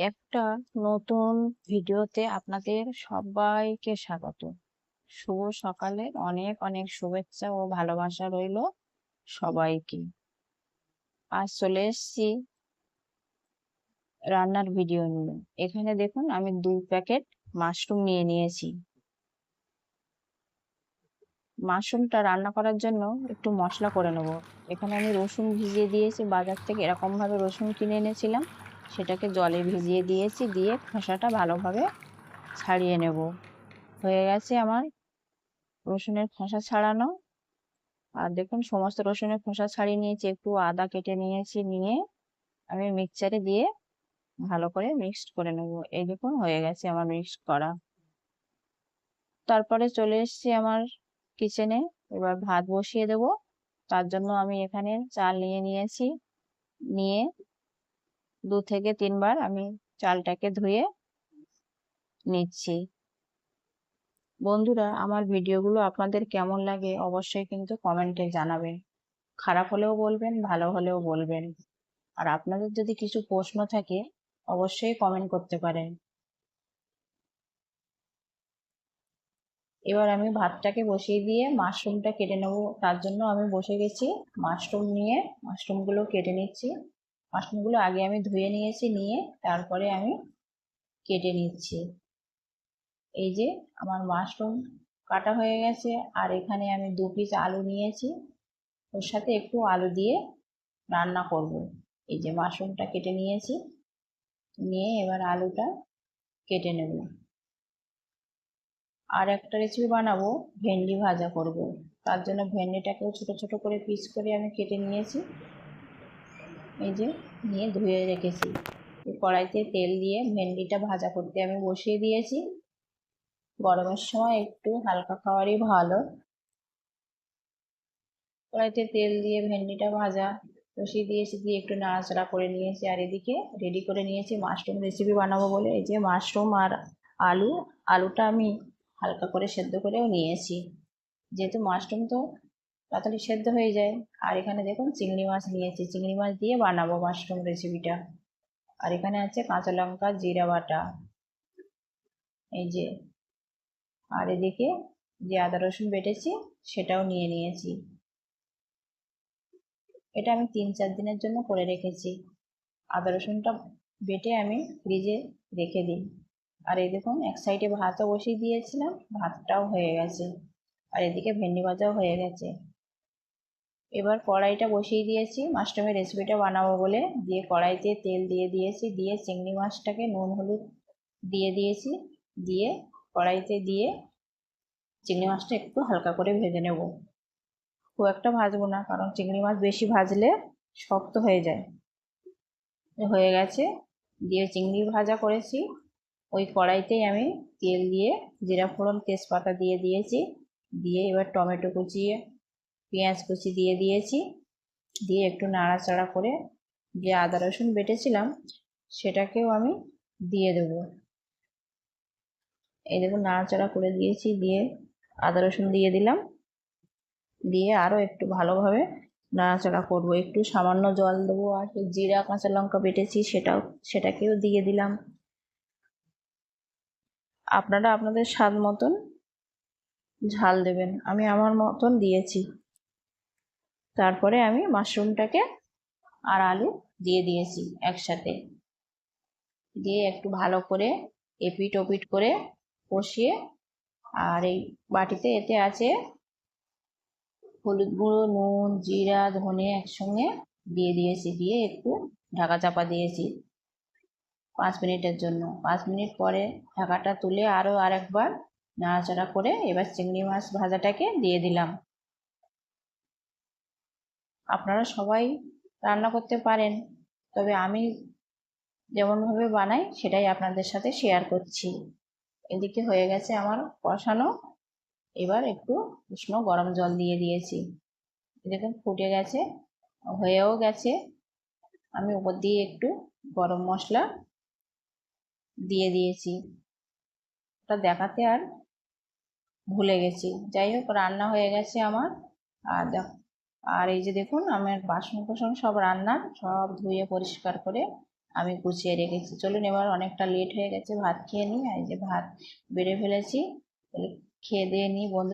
একটা নতুন ভিডিওতে আপনাদের সবাইকে স্বাগত। শুভ সকালের অনেক অনেক শুভেচ্ছা ও ভালোবাসা রইলো সবাইকে। আজ চলে এসেছি রান্নার ভিডিও নিয়ে। এখানে দেখুন আমি 2 প্যাকেট মাশরুম নিয়ে নিয়েছি। মাশরুমটা রান্না করার জন্য একটু মশলা করে নেব। এখানে আমি রসুন ভিজিয়ে দিয়েছি, বাজার থেকে এরকম ভাবে রসুন কিনে এনেছিলাম, সেটাকে জলে ভিজিয়ে দিয়েছি, দিয়ে খোসাটা ভালোভাবে ছাড়িয়ে নেব। হয়ে গেছে আমার রসুনের খোসা ছাড়ানো। আর দেখুন সমস্ত রসুনের খোসা ছাড়িয়ে নিয়েছি, একটু আদা কেটে নিয়েছি, নিয়ে আমি মিক্সচারে দিয়ে ভালো করে মিক্সড করে নেব। এই দেখুন হয়ে গেছে আমার মিক্সড করা। তারপরে চলে এসেছি আমার কিচেনে, এবার ভাত বসিয়ে দেব। তার জন্য আমি এখানে চাল নিয়ে নিয়েছি, নিয়ে 2 থেকে 3 বার আমি চালটাকে ধুয়ে নিচ্ছি। বন্ধুরা, আমার ভিডিওগুলো আপনাদের কেমন লাগে অবশ্যই কিন্তু কমেন্টে জানাবেন। খারাপ হলেও বলবেন, ভালো হলেও বলবেন। আর আপনাদের যদি কিছু প্রশ্ন থাকে অবশ্যই কমেন্ট করতে পারেন। এবার আমি ভাতটাকে বসিয়ে দিয়ে মাশরুমটা কেটে নেব, তার জন্য আমি বসে গেছি। মাশরুম নিয়ে মাশরুমগুলো কেটে নিচ্ছি। মাশরুমগুলো আগে আমি ধুয়ে নিয়েছি, নিয়ে তারপরে আমি কেটে নিচ্ছি। এই যে আমার মাশরুম কাটা হয়ে গেছে। আর এখানে আমি 2 পিস আলু নিয়েছি, ওর সাথে একটু আলু দিয়ে রান্না করব। এই যে মাশরুমটা কেটে নিয়েছি, নিয়ে এবার আলুটা কেটে নেব। আর একটা রেসিপি বানাবো, ভেন্ডি ভাজা করব। তার জন্য ভেন্ডিটাকেও ছোট ছোট করে পিস করে আমি কেটে নিয়েছি, এই যে নিয়ে ধুয়ে রেখেছি। কড়াইতে তেল দিয়ে ভেন্ডিটা ভাজা করতে আমি বসিয়ে দিয়েছি। গরমের সময় একটু হালকা খাবারই ভালো। কড়াইতে তেল দিয়ে ভেন্ডিটা ভাজা বসিয়ে দিয়েছি, দিয়ে একটু নাড়াচাড়া করে নিয়েছি। আর এদিকে রেডি করে নিয়েছি মাশরুম রেসিপি বানাবো বলে, এই যে মাশরুম আর আলুটা আমি হালকা করে সেদ্ধ করেও নিয়েছি, যেহেতু মাশরুম তো তাড়াতাড়ি সেদ্ধ হয়ে যায়। আর এখানে দেখুন চিংড়ি মাছ নিয়েছি, চিংড়ি মাছ দিয়ে বানাবো মাশরুম রেসিপিটা। আর এখানে আছে কাঁচা লঙ্কা, জিরা বাটা, এই যে। আর এদিকে যে আদা রসুন বেটেছি সেটাও নিয়ে নিয়েছি। এটা আমি 3-4 দিনের জন্য করে রেখেছি। আদা রসুনটা বেটে আমি ফ্রিজে রেখে দিই। আর এই দেখুন এক সাইডে ভাতও বসিয়ে দিয়েছিলাম, ভাতটাও হয়ে গেছে। আর এদিকে ভেন্ডি ভাজাও হয়ে গেছে। এবার কড়াইটা বসিয়ে দিয়েছি মাশরুমের রেসিপিটা বানাবো বলে, দিয়ে কড়াইতে তেল দিয়ে দিয়েছি, দিয়ে চিংড়ি মাছটাকে নুন হলুদ দিয়ে দিয়েছি, দিয়ে কড়াইতে দিয়ে চিংড়ি মাছটা একটু হালকা করে ভেজে নেব। খুব একটা ভাজবো না, কারণ চিংড়ি মাছ বেশি ভাজলে শক্ত হয়ে যায়। হয়ে গেছে, দিয়ে চিংড়ি ভাজা করেছি ওই কড়াইতেই আমি তেল দিয়ে জিরা ফোড়ন তেজপাতা দিয়ে দিয়েছি, দিয়ে এবার টমেটো কুচিয়ে পেঁয়াজ কুচি দিয়ে দিয়েছি, দিয়ে একটু নাড়াচাড়া করে যে আদা রসুন বেটেছিলাম সেটাকেও আমি দিয়ে দেব। এই দেখুন নাড়াচাড়া করে দিয়েছি, দিয়ে আদা রসুন দিয়ে দিলাম, দিয়ে আরও একটু ভালোভাবে নাড়াচাড়া করব। একটু সামান্য জল দেবো, আর জিরা কাঁচা লঙ্কা বেটেছি সেটাকেও দিয়ে দিলাম। আপনারা আপনাদের স্বাদ মতন ঝাল দেবেন, আমি আমার মতন দিয়েছি। তারপরে আমি মাশরুমটাকে আর আলু দিয়ে দিয়েছি একসাথে, দিয়ে একটু ভালো করে এপিট ওপিট করে কষিয়ে, আর এই বাটিতে এতে আছে হলুদ গুঁড়ো, নুন, জিরা, ধনে একসঙ্গে দিয়ে দিয়েছি, দিয়ে একটু ঢাকা চাপা দিয়েছি 5 মিনিটের জন্য। 5 মিনিট পরে ঢাকাটা তুলে আরও আরেকবার নাড়াচাড়া করে এবার চিংড়ি মাছ ভাজাটাকে দিয়ে দিলাম। আপনারা সবাই রান্না করতে পারেন, তবে আমি যেমনভাবে বানাই সেটাই আপনাদের সাথে শেয়ার করছি। এদিকে হয়ে গেছে আমার কষানো, এবার একটু উষ্ণ গরম জল দিয়ে দিয়েছি, দেখুন ফুটে গেছে, হয়েও গেছে। আমি উপর দিয়ে একটু গরম মশলা দিয়ে দিয়েছি, ওটা দেখাতে আর ভুলে গেছি। যাই হোক, রান্না হয়ে গেছে আমার। আর এই যে দেখুন আমার বাসন কোসন সব রান্নার সব ধুয়ে পরিষ্কার করে আমি গুছিয়ে রেখেছি। চলুন এবার অনেকটা লেট হয়ে গেছে, ভাত খেয়ে নিই। আর এই যে ভাত বেড়ে ফেলেছি, তাহলে খেয়ে দিয়ে নিই বন্ধু।